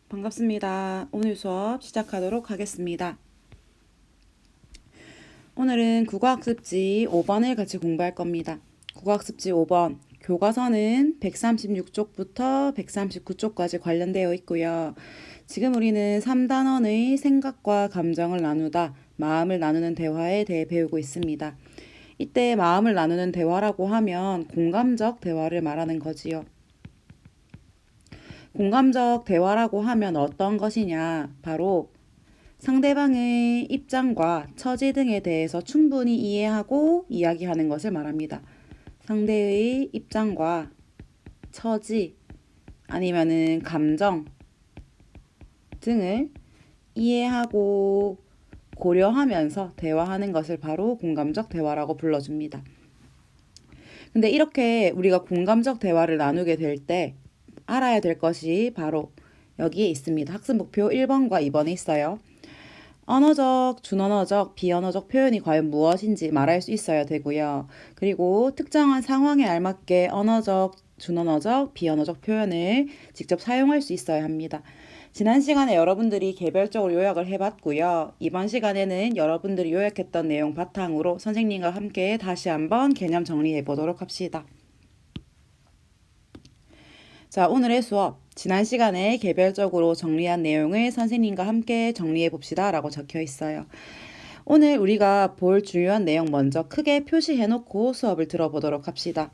반갑습니다. 오늘 수업 시작하도록 하겠습니다. 오늘은 국어학습지 5번을 같이 공부할 겁니다. 국어학습지 5번 교과서는 136쪽부터 139쪽까지 관련되어 있고요. 지금 우리는 3단원의 생각과 감정을 나누다, 마음을 나누는 대화에 대해 배우고 있습니다. 이때 마음을 나누는 대화라고 하면 공감적 대화를 말하는 거지요. 공감적 대화라고 하면 어떤 것이냐? 바로 상대방의 입장과 처지 등에 대해서 충분히 이해하고 이야기하는 것을 말합니다. 상대의 입장과 처지 아니면은 감정 등을 이해하고 고려하면서 대화하는 것을 바로 공감적 대화라고 불러줍니다. 근데 이렇게 우리가 공감적 대화를 나누게 될 때 알아야 될 것이 바로 여기에 있습니다. 학습 목표 1번과 2번에 있어요. 언어적, 준언어적, 비언어적 표현이 과연 무엇인지 말할 수 있어야 되고요. 그리고 특정한 상황에 알맞게 언어적, 준언어적, 비언어적 표현을 직접 사용할 수 있어야 합니다. 지난 시간에 여러분들이 개별적으로 요약을 해봤고요. 이번 시간에는 여러분들이 요약했던 내용 바탕으로 선생님과 함께 다시 한번 개념 정리해 보도록 합시다. 자, 오늘의 수업. 지난 시간에 개별적으로 정리한 내용을 선생님과 함께 정리해 봅시다 라고 적혀 있어요. 오늘 우리가 볼 중요한 내용 먼저 크게 표시해 놓고 수업을 들어보도록 합시다.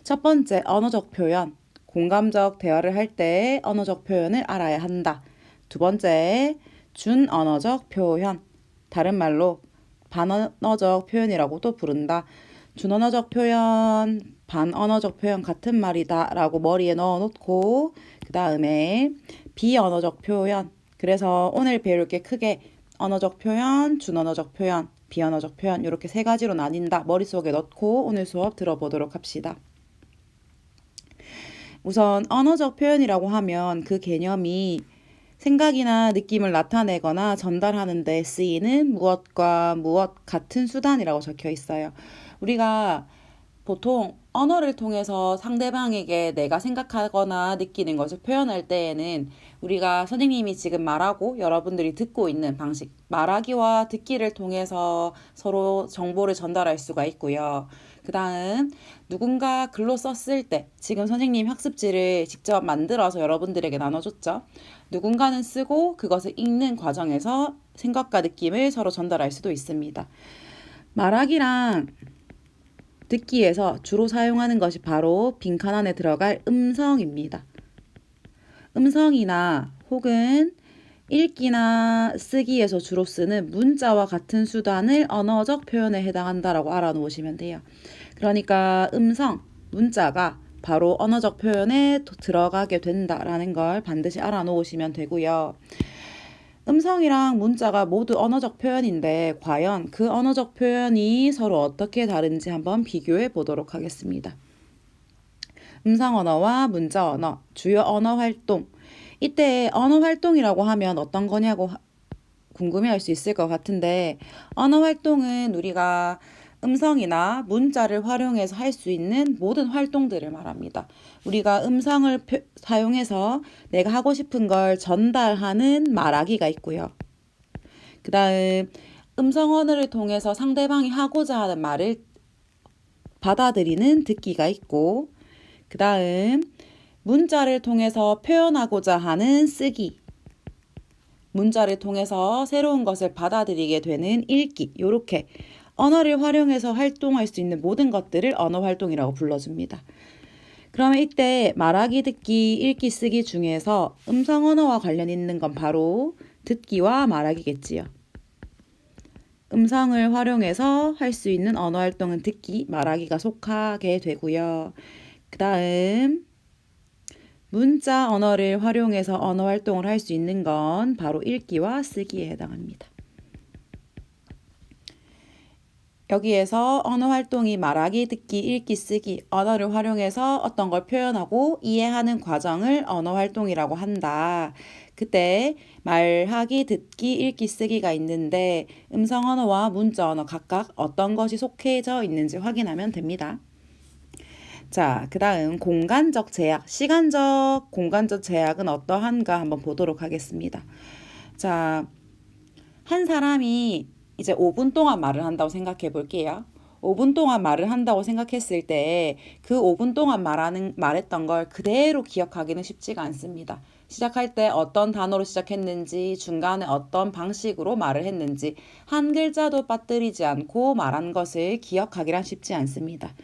첫 번째, 언어적 표현. 공감적 대화를 할 때 언어적 표현을 알아야 한다. 두 번째, 준언어적 표현. 다른 말로 반언어적 표현이라고도 부른다. 준언어적 표현, 반언어적 표현 같은 말이다 라고 머리에 넣어 놓고 그 다음에 비언어적 표현. 그래서 오늘 배울 게 크게 언어적 표현, 준언어적 표현, 비언어적 표현 이렇게 세 가지로 나뉜다. 머릿속에 넣고 오늘 수업 들어보도록 합시다. 우선 언어적 표현이라고 하면 그 개념이 생각이나 느낌을 나타내거나 전달하는 데 쓰이는 무엇과 무엇 같은 수단이라고 적혀 있어요. 우리가 보통 언어를 통해서 상대방에게 내가 생각하거나 느끼는 것을 표현할 때에는 우리가 선생님이 지금 말하고 여러분들이 듣고 있는 방식, 말하기와 듣기를 통해서 서로 정보를 전달할 수가 있고요. 그 다음 누군가 글로 썼을 때 지금 선생님 학습지를 직접 만들어서 여러분들에게 나눠줬죠. 누군가는 쓰고 그것을 읽는 과정에서 생각과 느낌을 서로 전달할 수도 있습니다. 말하기랑 듣기에서 주로 사용하는 것이 바로 빈칸 안에 들어갈 음성입니다. 음성이나 혹은 읽기나 쓰기에서 주로 쓰는 문자와 같은 수단을 언어적 표현에 해당한다라고 알아놓으시면 돼요. 그러니까 음성, 문자가 바로 언어적 표현에 들어가게 된다라는 걸 반드시 알아놓으시면 되고요. 음성이랑 문자가 모두 언어적 표현인데 과연 그 언어적 표현이 서로 어떻게 다른지 한번 비교해 보도록 하겠습니다. 음성 언어와 문자 언어, 주요 언어 활동. 이때 언어 활동이라고 하면 어떤 거냐고 궁금해할 수 있을 것 같은데 언어 활동은 우리가 음성이나 문자를 활용해서 할 수 있는 모든 활동들을 말합니다. 우리가 음성을 사용해서 내가 하고 싶은 걸 전달하는 말하기가 있고요. 그 다음 음성 언어를 통해서 상대방이 하고자 하는 말을 받아들이는 듣기가 있고 그 다음 문자를 통해서 표현하고자 하는 쓰기, 문자를 통해서 새로운 것을 받아들이게 되는 읽기, 이렇게 언어를 활용해서 활동할 수 있는 모든 것들을 언어 활동이라고 불러줍니다. 그러면 이때 말하기, 듣기, 읽기, 쓰기 중에서 음성 언어와 관련 있는 건 바로 듣기와 말하기겠지요. 음성을 활용해서 할 수 있는 언어 활동은 듣기, 말하기가 속하게 되고요. 그 다음 문자 언어를 활용해서 언어 활동을 할 수 있는 건 바로 읽기와 쓰기에 해당합니다. 여기에서 언어 활동이 말하기, 듣기, 읽기, 쓰기, 언어를 활용해서 어떤 걸 표현하고 이해하는 과정을 언어 활동이라고 한다. 그때 말하기, 듣기, 읽기, 쓰기가 있는데 음성 언어와 문자 언어 각각 어떤 것이 속해져 있는지 확인하면 됩니다. 자, 그 다음 공간적 제약, 시간적 공간적 제약은 어떠한가 한번 보도록 하겠습니다. 자, 한 사람이 이제 5분 동안 말을 한다고 생각해 볼게요. 5분 동안 말을 한다고 생각했을 때 그 5분 동안 말했던 걸 그대로 기억하기는 쉽지가 않습니다. 시작할 때 어떤 단어로 시작했는지, 중간에 어떤 방식으로 말을 했는지, 한 글자도 빠뜨리지 않고 말한 것을 기억하기란 쉽지 않습니다.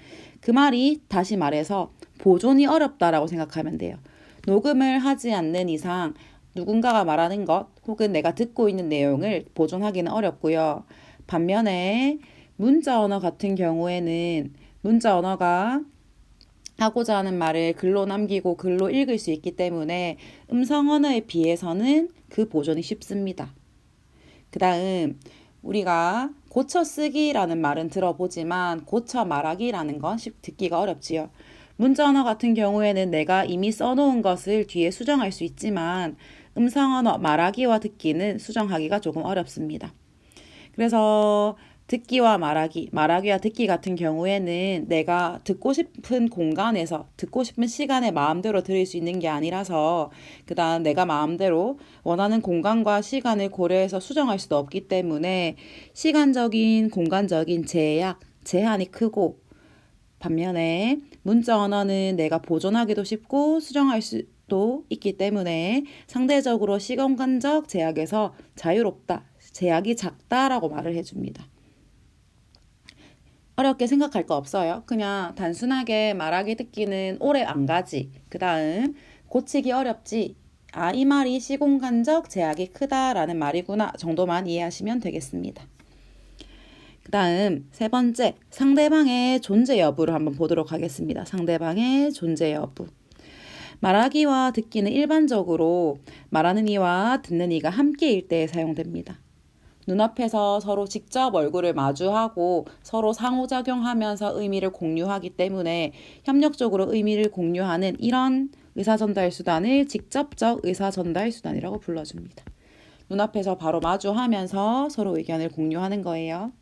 그 말이 다시 말해서 보존이 어렵다라고 생각하면 돼요. 녹음을 하지 않는 이상 누군가가 말하는 것 혹은 내가 듣고 있는 내용을 보존하기는 어렵고요. 반면에 문자 언어 같은 경우에는 문자 언어가 하고자 하는 말을 글로 남기고 글로 읽을 수 있기 때문에 음성 언어에 비해서는 그 보존이 쉽습니다. 그 다음 우리가 고쳐 쓰기라는 말은 들어보지만 고쳐 말하기라는 건 듣기가 어렵지요. 문자 언어 같은 경우에는 내가 이미 써놓은 것을 뒤에 수정할 수 있지만 음성 언어 말하기와 듣기는 수정하기가 조금 어렵습니다. 그래서 듣기와 말하기, 말하기와 듣기 같은 경우에는 내가 듣고 싶은 공간에서 듣고 싶은 시간에 마음대로 들을 수 있는 게 아니라서 그다음 내가 마음대로 원하는 공간과 시간을 고려해서 수정할 수도 없기 때문에 시간적인, 공간적인 제한이 크고 반면에 문자 언어는 내가 보존하기도 쉽고 수정할 수도 있기 때문에 상대적으로 시공간적 제약에서 자유롭다, 제약이 작다라고 말을 해줍니다. 어렵게 생각할 거 없어요. 그냥 단순하게 말하기 듣기는 오래 안 가지. 그 다음 고치기 어렵지. 아, 이 말이 시공간적 제약이 크다라는 말이구나 정도만 이해하시면 되겠습니다. 그 다음 세 번째, 상대방의 존재 여부를 한번 보도록 하겠습니다. 상대방의 존재 여부. 말하기와 듣기는 일반적으로 말하는 이와 듣는 이가 함께일 때에 사용됩니다. 눈앞에서 서로 직접 얼굴을 마주하고 서로 상호작용하면서 의미를 공유하기 때문에 협력적으로 의미를 공유하는 이런 의사전달 수단을 직접적 의사전달 수단이라고 불러줍니다. 눈앞에서 바로 마주하면서 서로 의견을 공유하는 거예요.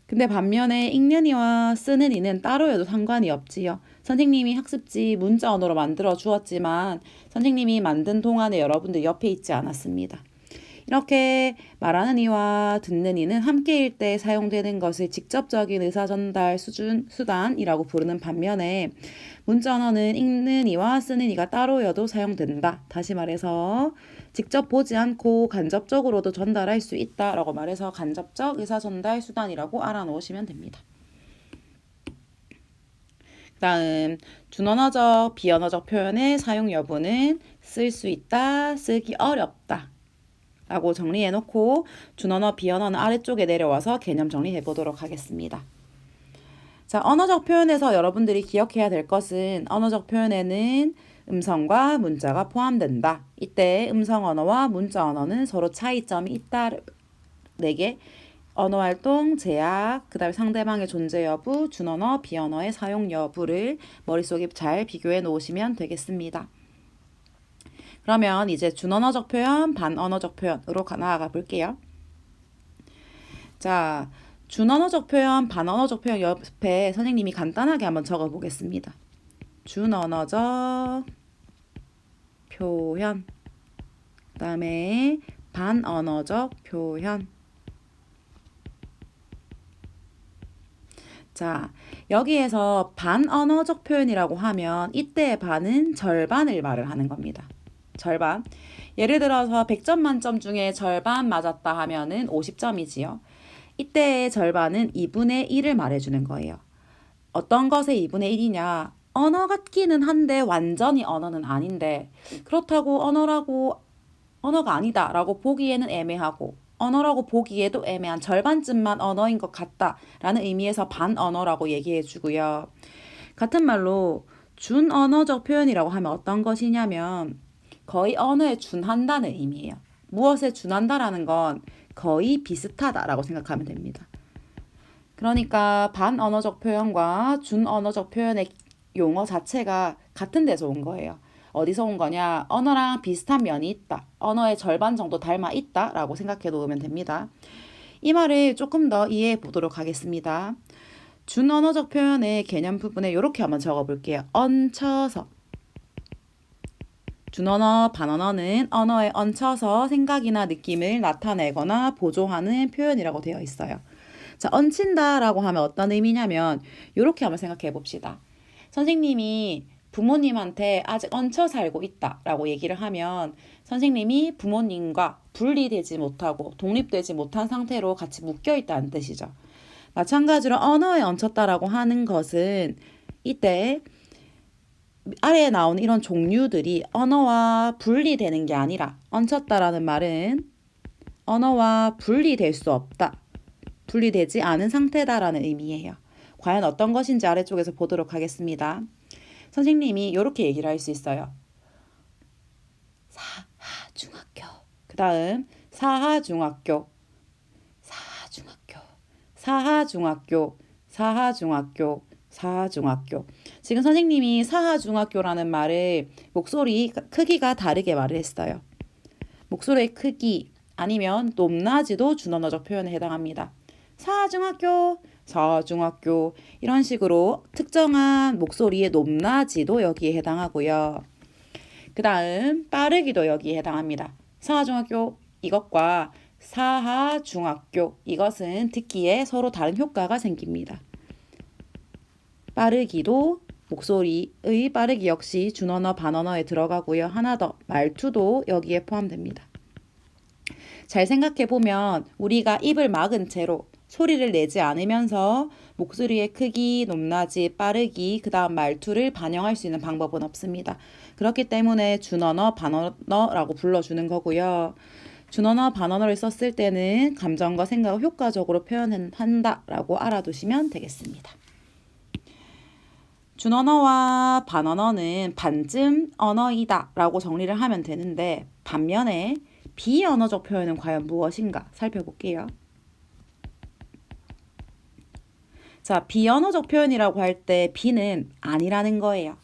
근데 반면에 읽는 이와 쓰는 이는 따로여도 상관이 없지요. 선생님이 학습지 문자 언어로 만들어 주었지만 선생님이 만든 동안에 여러분들 옆에 있지 않았습니다. 이렇게 말하는 이와 듣는 이는 함께일 때 사용되는 것을 직접적인 의사전달 수단이라고 부르는 반면에 문자 언어는 읽는 이와 쓰는 이가 따로여도 사용된다. 다시 말해서 직접 보지 않고 간접적으로도 전달할 수 있다라고 말해서 간접적 의사전달 수단이라고 알아놓으시면 됩니다. 다음 준언어적, 비언어적 표현의 사용 여부는 쓸 수 있다, 쓰기 어렵다 라고 정리해놓고 준언어, 비언어는 아래쪽에 내려와서 개념 정리해 보도록 하겠습니다. 자, 언어적 표현에서 여러분들이 기억해야 될 것은 언어적 표현에는 음성과 문자가 포함된다. 이때 음성 언어와 문자 언어는 서로 차이점이 있다. 4개. 언어활동, 제약, 그 다음에 상대방의 존재 여부, 준언어, 비언어의 사용 여부를 머릿속에 잘 비교해 놓으시면 되겠습니다. 그러면 이제 준언어적 표현, 반언어적 표현으로 나아가 볼게요. 자, 준언어적 표현, 반언어적 표현 옆에 선생님이 간단하게 한번 적어 보겠습니다. 준언어적 표현, 그 다음에 반언어적 표현. 자, 여기에서 반언어적 표현이라고 하면 이때의 반은 절반을 말을 하는 겁니다. 절반. 예를 들어서 100점 만점 중에 절반 맞았다 하면은 50점이지요. 이때의 절반은 2분의 1을 말해주는 거예요. 어떤 것의 2분의 1이냐? 언어 같기는 한데 완전히 언어는 아닌데 그렇다고 언어가 아니다 라고 보기에는 애매하고 언어라고 보기에도 애매한 절반쯤만 언어인 것 같다 라는 의미에서 반언어라고 얘기해 주고요. 같은 말로 준언어적 표현이라고 하면 어떤 것이냐면 거의 언어에 준한다는 의미예요. 무엇에 준한다라는 건 거의 비슷하다라고 생각하면 됩니다. 그러니까 반언어적 표현과 준언어적 표현의 용어 자체가 같은 데서 온 거예요. 어디서 온 거냐? 언어랑 비슷한 면이 있다. 언어의 절반 정도 닮아 있다 라고 생각해 놓으면 됩니다. 이 말을 조금 더 이해해 보도록 하겠습니다. 준언어적 표현의 개념 부분에 이렇게 한번 적어볼게요. 얹혀서. 준언어, 반언어는 언어에 얹혀서 생각이나 느낌을 나타내거나 보조하는 표현이라고 되어 있어요. 자, 얹힌다라고 하면 어떤 의미냐면 이렇게 한번 생각해 봅시다. 선생님이 부모님한테 아직 얹혀 살고 있다라고 얘기를 하면 선생님이 부모님과 분리되지 못하고 독립되지 못한 상태로 같이 묶여 있다는 뜻이죠. 마찬가지로 언어에 얹혔다라고 하는 것은 이때 아래에 나오는 이런 종류들이 언어와 분리되는 게 아니라 얹혔다라는 말은 언어와 분리될 수 없다. 분리되지 않은 상태다라는 의미예요. 과연 어떤 것인지 아래쪽에서 보도록 하겠습니다. 선생님이 이렇게 얘기를 할 수 있어요. 사하중학교. 그 다음 사하중학교. 사하중학교. 사하중학교. 사하중학교. 사하중학교. 지금 선생님이 사하중학교라는 말을 목소리 크기가 다르게 말을 했어요. 목소리의 크기 아니면 높낮이도 준언어적 표현에 해당합니다. 사하중학교, 사하중학교 이런 식으로 특정한 목소리의 높낮이도 여기에 해당하고요. 그 다음 빠르기도 여기에 해당합니다. 사하중학교 이것과 사하중학교 이것은 듣기에 서로 다른 효과가 생깁니다. 빠르기도 목소리의 빠르기 역시 준언어, 반언어에 들어가고요. 하나 더 말투도 여기에 포함됩니다. 잘 생각해보면 우리가 입을 막은 채로 소리를 내지 않으면서 목소리의 크기, 높낮이, 빠르기, 그 다음 말투를 반영할 수 있는 방법은 없습니다. 그렇기 때문에 준언어, 반언어라고 불러주는 거고요. 준언어, 반언어를 썼을 때는 감정과 생각을 효과적으로 표현한다라고 알아두시면 되겠습니다. 준언어와 반언어는 반쯤 언어이다 라고 정리를 하면 되는데 반면에 비언어적 표현은 과연 무엇인가 살펴볼게요. 자, 비언어적 표현이라고 할 때 비는 아니라는 거예요.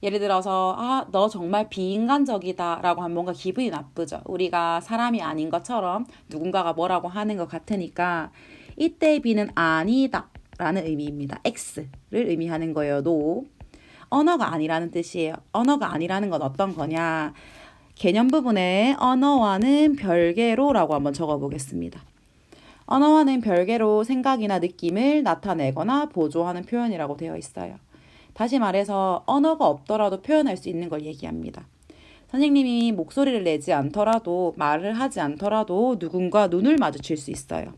예를 들어서 너 정말 비인간적이다 라고 하면 뭔가 기분이 나쁘죠. 우리가 사람이 아닌 것처럼 누군가가 뭐라고 하는 것 같으니까 이때 비는 아니다 라는 의미입니다. X를 의미하는 거예요. No. 언어가 아니라는 뜻이에요. 언어가 아니라는 건 어떤 거냐. 개념 부분에 언어와는 별개로 라고 한번 적어보겠습니다. 언어와는 별개로 생각이나 느낌을 나타내거나 보조하는 표현이라고 되어 있어요. 다시 말해서 언어가 없더라도 표현할 수 있는 걸 얘기합니다. 선생님이 목소리를 내지 않더라도 말을 하지 않더라도 누군가 눈을 마주칠 수 있어요.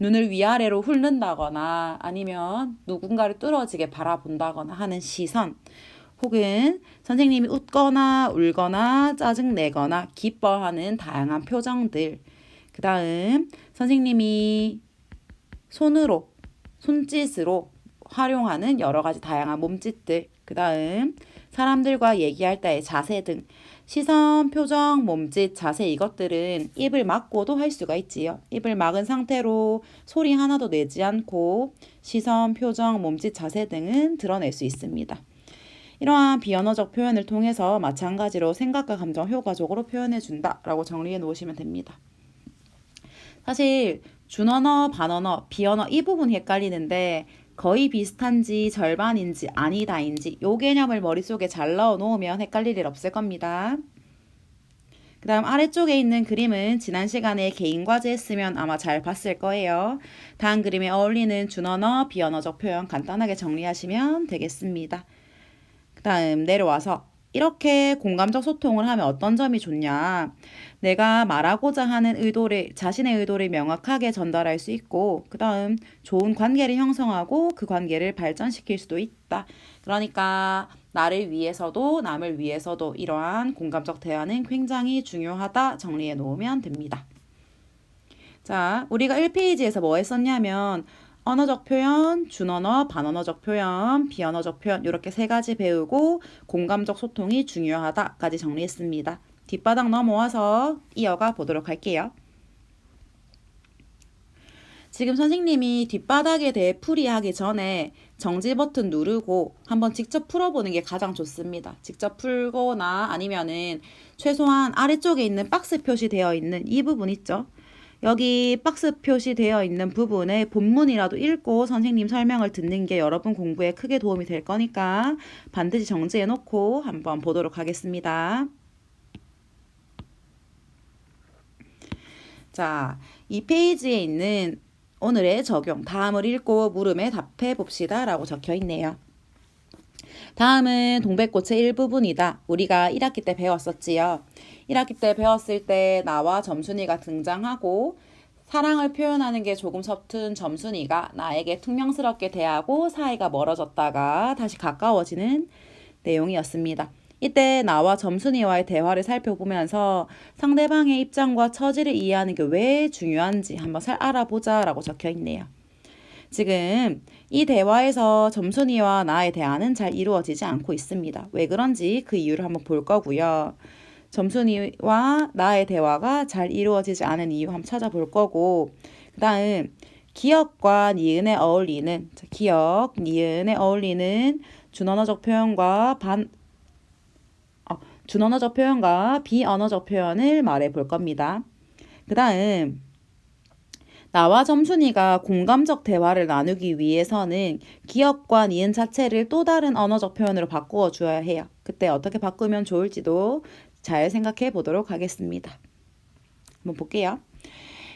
눈을 위아래로 훑는다거나 아니면 누군가를 뚫어지게 바라본다거나 하는 시선 혹은 선생님이 웃거나 울거나 짜증내거나 기뻐하는 다양한 표정들 그 다음 선생님이 손짓으로 활용하는 여러 가지 다양한 몸짓들 그 다음 사람들과 얘기할 때의 자세 등 시선, 표정, 몸짓, 자세 이것들은 입을 막고도 할 수가 있지요. 입을 막은 상태로 소리 하나도 내지 않고 시선, 표정, 몸짓, 자세 등은 드러낼 수 있습니다. 이러한 비언어적 표현을 통해서 마찬가지로 생각과 감정 효과적으로 표현해준다 라고 정리해 놓으시면 됩니다. 사실 준언어, 반언어, 비언어 이 부분이 헷갈리는데 거의 비슷한지 절반인지 아니다인지 요 개념을 머릿속에 잘 넣어 놓으면 헷갈릴 일 없을 겁니다. 그 다음 아래쪽에 있는 그림은 지난 시간에 개인과제 했으면 아마 잘 봤을 거예요. 다음 그림에 어울리는 준언어, 비언어적 표현 간단하게 정리하시면 되겠습니다. 그 다음 내려와서 이렇게 공감적 소통을 하면 어떤 점이 좋냐. 내가 말하고자 하는 자신의 의도를 명확하게 전달할 수 있고 그 다음 좋은 관계를 형성하고 그 관계를 발전시킬 수도 있다. 그러니까 나를 위해서도 남을 위해서도 이러한 공감적 대화는 굉장히 중요하다 정리해 놓으면 됩니다. 자, 우리가 1페이지에서 뭐 했었냐면 언어적 표현, 준언어, 반언어적 표현, 비언어적 표현 이렇게 세 가지 배우고 공감적 소통이 중요하다까지 정리했습니다. 뒷바닥 넘어와서 이어가 보도록 할게요. 지금 선생님이 뒷바닥에 대해 풀이하기 전에 정지 버튼 누르고 한번 직접 풀어보는 게 가장 좋습니다. 직접 풀거나 아니면은 최소한 아래쪽에 있는 박스 표시되어 있는 이 부분 있죠? 여기 박스 표시되어 있는 부분에 본문이라도 읽고 선생님 설명을 듣는 게 여러분 공부에 크게 도움이 될 거니까 반드시 정지해 놓고 한번 보도록 하겠습니다. 자, 이 페이지에 있는 오늘의 적용, 다음을 읽고 물음에 답해 봅시다 라고 적혀 있네요. 다음은 동백꽃의 일부분이다. 우리가 1학기 때 배웠었지요. 1학기 때 배웠을 때 나와 점순이가 등장하고 사랑을 표현하는 게 조금 서툰 점순이가 나에게 퉁명스럽게 대하고 사이가 멀어졌다가 다시 가까워지는 내용이었습니다. 이때 나와 점순이와의 대화를 살펴보면서 상대방의 입장과 처지를 이해하는 게 왜 중요한지 한번 알아보자 라고 적혀 있네요. 지금 이 대화에서 점순이와 나의 대화는 잘 이루어지지 않고 있습니다. 왜 그런지 그 이유를 한번 볼 거고요. 점순이와 나의 대화가 잘 이루어지지 않은 이유 한번 찾아볼 거고, 그 다음 기억과 니은에 어울리는, 기억, 니은에 어울리는 준언어적 표현과 준언어적 표현과 비언어적 표현을 말해 볼 겁니다. 그 다음 나와 점순이가 공감적 대화를 나누기 위해서는 기억과 니은 자체를 또 다른 언어적 표현으로 바꾸어 주어야 해요. 그때 어떻게 바꾸면 좋을지도 잘 생각해 보도록 하겠습니다. 한번 볼게요.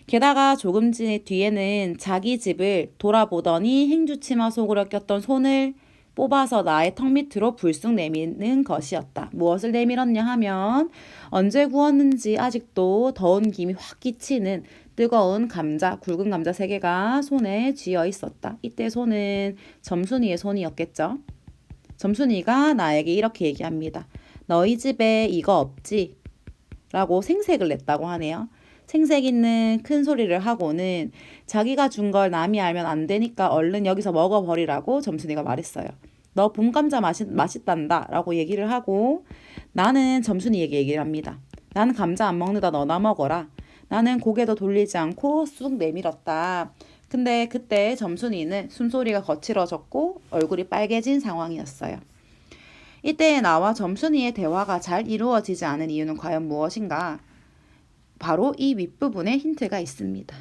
게다가 조금 뒤에는 자기 집을 돌아보더니 행주치마 속으로 꼈던 손을 뽑아서 나의 턱 밑으로 불쑥 내미는 것이었다. 무엇을 내밀었냐 하면 언제 구웠는지 아직도 더운 김이 확 끼치는 뜨거운 감자, 굵은 감자 3개가 손에 쥐어 있었다. 이때 손은 점순이의 손이었겠죠. 점순이가 나에게 이렇게 얘기합니다. 너희 집에 이거 없지? 라고 생색을 냈다고 하네요. 생색 있는 큰 소리를 하고는 자기가 준 걸 남이 알면 안 되니까 얼른 여기서 먹어버리라고 점순이가 말했어요. 너 봄감자 맛있단다 라고 얘기를 하고 나는 점순이에게 얘기를 합니다. 나는 감자 안 먹는다 너나 먹어라. 나는 고개도 돌리지 않고 쑥 내밀었다. 근데 그때 점순이는 숨소리가 거칠어졌고 얼굴이 빨개진 상황이었어요. 이때 나와 점순이의 대화가 잘 이루어지지 않은 이유는 과연 무엇인가? 바로 이 윗부분에 힌트가 있습니다.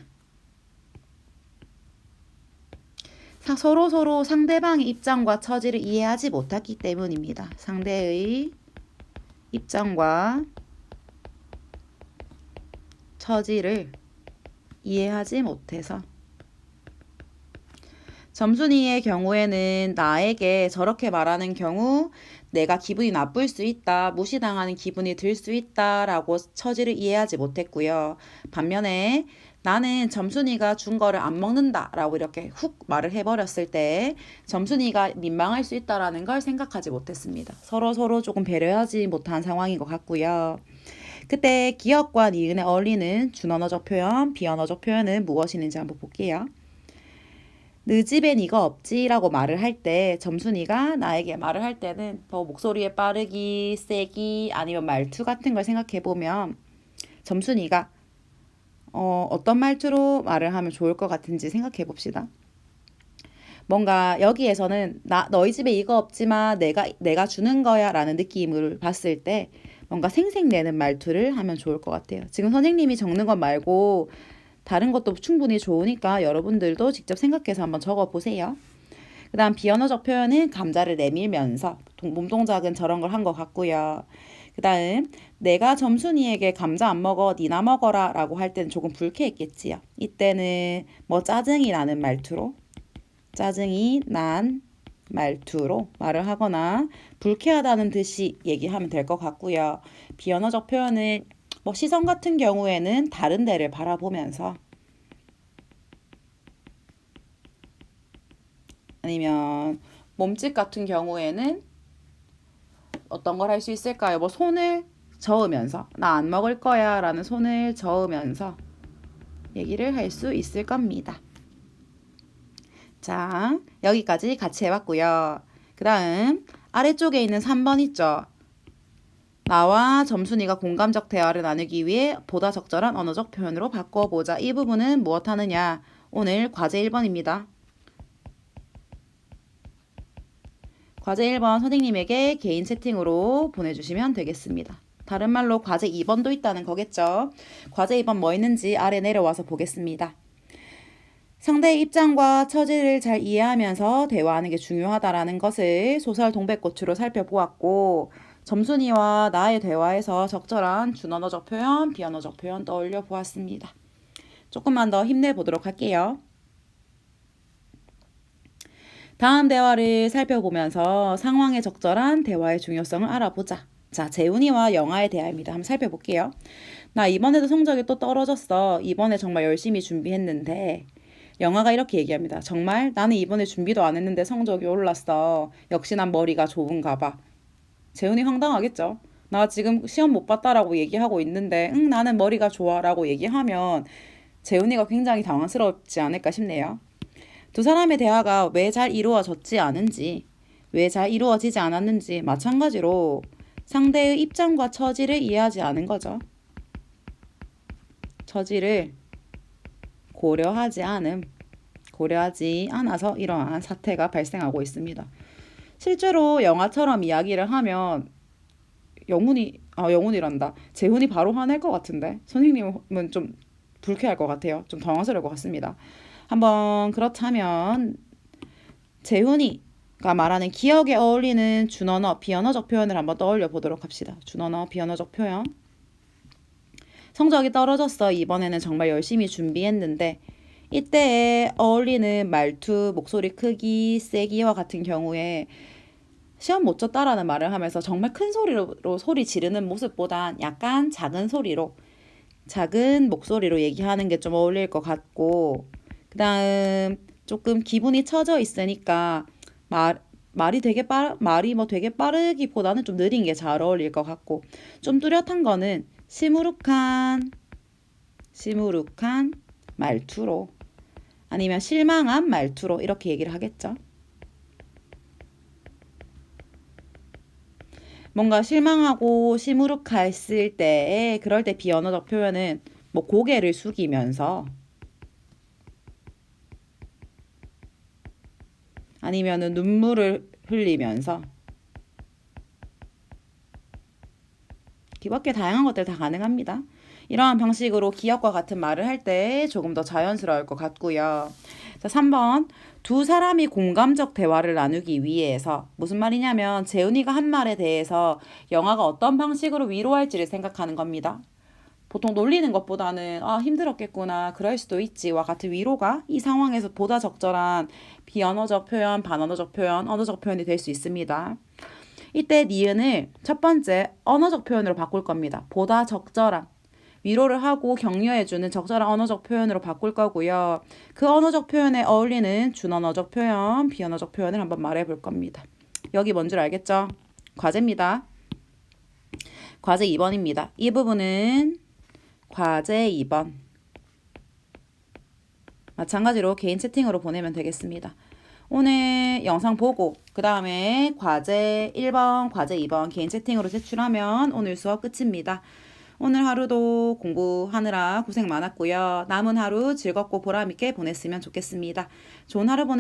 서로 상대방의 입장과 처지를 이해하지 못했기 때문입니다. 상대의 입장과 처지를 이해하지 못해서 점순이의 경우에는 나에게 저렇게 말하는 경우 내가 기분이 나쁠 수 있다, 무시당하는 기분이 들 수 있다라고 처지를 이해하지 못했고요. 반면에 나는 점순이가 준 거를 안 먹는다라고 이렇게 훅 말을 해버렸을 때 점순이가 민망할 수 있다라는 걸 생각하지 못했습니다. 서로 조금 배려하지 못한 상황인 것 같고요. 그때 기억과 니은에 어울리는 준언어적 표현, 비언어적 표현은 무엇이는지 한번 볼게요. 너 집엔 이거 없지? 라고 말을 할 때 점순이가 나에게 말을 할 때는 더 목소리의 빠르기, 세기 아니면 말투 같은 걸 생각해 보면 점순이가 어떤 말투로 말을 하면 좋을 것 같은지 생각해 봅시다. 뭔가 여기에서는 너희 집에 이거 없지만 내가 주는 거야 라는 느낌을 봤을 때 뭔가 생색내는 말투를 하면 좋을 것 같아요. 지금 선생님이 적는 것 말고 다른 것도 충분히 좋으니까 여러분들도 직접 생각해서 한번 적어보세요. 그 다음 비언어적 표현은 감자를 내밀면서 몸동작은 저런 걸 한 것 같고요. 그 다음 내가 점순이에게 감자 안 먹어 니나 먹어라 라고 할 때는 조금 불쾌했겠지요. 이때는 뭐 짜증이 나는 말투로 짜증이 난 말투로 말을 하거나 불쾌하다는 듯이 얘기하면 될 것 같고요. 비언어적 표현은 뭐 시선 같은 경우에는 다른 데를 바라보면서 아니면 몸짓 같은 경우에는 어떤 걸 할 수 있을까요? 뭐 손을 저으면서 나 안 먹을 거야 라는 손을 저으면서 얘기를 할 수 있을 겁니다. 자, 여기까지 같이 해봤고요. 그 다음 아래쪽에 있는 3번 있죠. 나와 점순이가 공감적 대화를 나누기 위해 보다 적절한 언어적 표현으로 바꿔보자. 이 부분은 무엇 하느냐? 오늘 과제 1번입니다. 과제 1번 선생님에게 개인 채팅으로 보내주시면 되겠습니다. 다른 말로 과제 2번도 있다는 거겠죠. 과제 2번 뭐 있는지 아래 내려와서 보겠습니다. 상대의 입장과 처지를 잘 이해하면서 대화하는 게 중요하다라는 것을 소설 동백꽃으로 살펴보았고, 점순이와 나의 대화에서 적절한 준언어적 표현, 비언어적 표현 떠올려 보았습니다. 조금만 더 힘내보도록 할게요. 다음 대화를 살펴보면서 상황에 적절한 대화의 중요성을 알아보자. 자, 재훈이와 영아의 대화입니다. 한번 살펴볼게요. 나 이번에도 성적이 또 떨어졌어. 이번에 정말 열심히 준비했는데. 영아가 이렇게 얘기합니다. 정말? 나는 이번에 준비도 안 했는데 성적이 올랐어. 역시 난 머리가 좋은가 봐. 재훈이 황당하겠죠? 나 지금 시험 못 봤다라고 얘기하고 있는데 응 나는 머리가 좋아라고 얘기하면 재훈이가 굉장히 당황스럽지 않을까 싶네요. 두 사람의 대화가 왜 잘 이루어졌지 않은지, 왜 잘 이루어지지 않았는지 마찬가지로 상대의 입장과 처지를 이해하지 않은 거죠. 처지를 고려하지 않아서 이러한 사태가 발생하고 있습니다. 실제로 영화처럼 이야기를 하면 영훈이란다. 재훈이 바로 화낼 것 같은데 선생님은 좀 불쾌할 것 같아요. 좀 당황스러울 것 같습니다. 한번 그렇다면 재훈이가 말하는 기억에 어울리는 준언어, 비언어적 표현을 한번 떠올려 보도록 합시다. 준언어, 비언어적 표현. 성적이 떨어졌어. 이번에는 정말 열심히 준비했는데 이때에 어울리는 말투, 목소리 크기, 세기와 같은 경우에 시험 못 쳤다라는 말을 하면서 정말 큰 소리로 소리 지르는 모습보단 약간 작은 목소리로 얘기하는 게 좀 어울릴 것 같고, 그 다음 조금 기분이 처져 있으니까 말이 뭐 되게 빠르기보다는 좀 느린 게 잘 어울릴 것 같고, 좀 뚜렷한 거는 시무룩한 말투로 아니면 실망한 말투로 이렇게 얘기를 하겠죠. 뭔가 실망하고 시무룩했을 때 그럴 때 비언어적 표현은 뭐 고개를 숙이면서 아니면은 눈물을 흘리면서 이 밖에 다양한 것들 다 가능합니다. 이러한 방식으로 기억과 같은 말을 할 때 조금 더 자연스러울 것 같고요. 자, 3번. 두 사람이 공감적 대화를 나누기 위해서 무슨 말이냐면 재훈이가 한 말에 대해서 영아가 어떤 방식으로 위로할지를 생각하는 겁니다. 보통 놀리는 것보다는 힘들었겠구나 그럴 수도 있지와 같은 위로가 이 상황에서 보다 적절한 비언어적 표현, 반언어적 표현, 언어적 표현이 될 수 있습니다. 이때 니은을 첫 번째 언어적 표현으로 바꿀 겁니다. 보다 적절한 위로를 하고 격려해주는 적절한 언어적 표현으로 바꿀 거고요. 그 언어적 표현에 어울리는 준언어적 표현, 비언어적 표현을 한번 말해볼 겁니다. 여기 뭔 줄 알겠죠? 과제입니다. 과제 2번입니다. 이 부분은 과제 2번. 마찬가지로 개인 채팅으로 보내면 되겠습니다. 오늘 영상 보고 그 다음에 과제 1번, 과제 2번 개인 채팅으로 제출하면 오늘 수업 끝입니다. 오늘 하루도 공부하느라 고생 많았고요. 남은 하루 즐겁고 보람있게 보냈으면 좋겠습니다. 좋은 하루 보내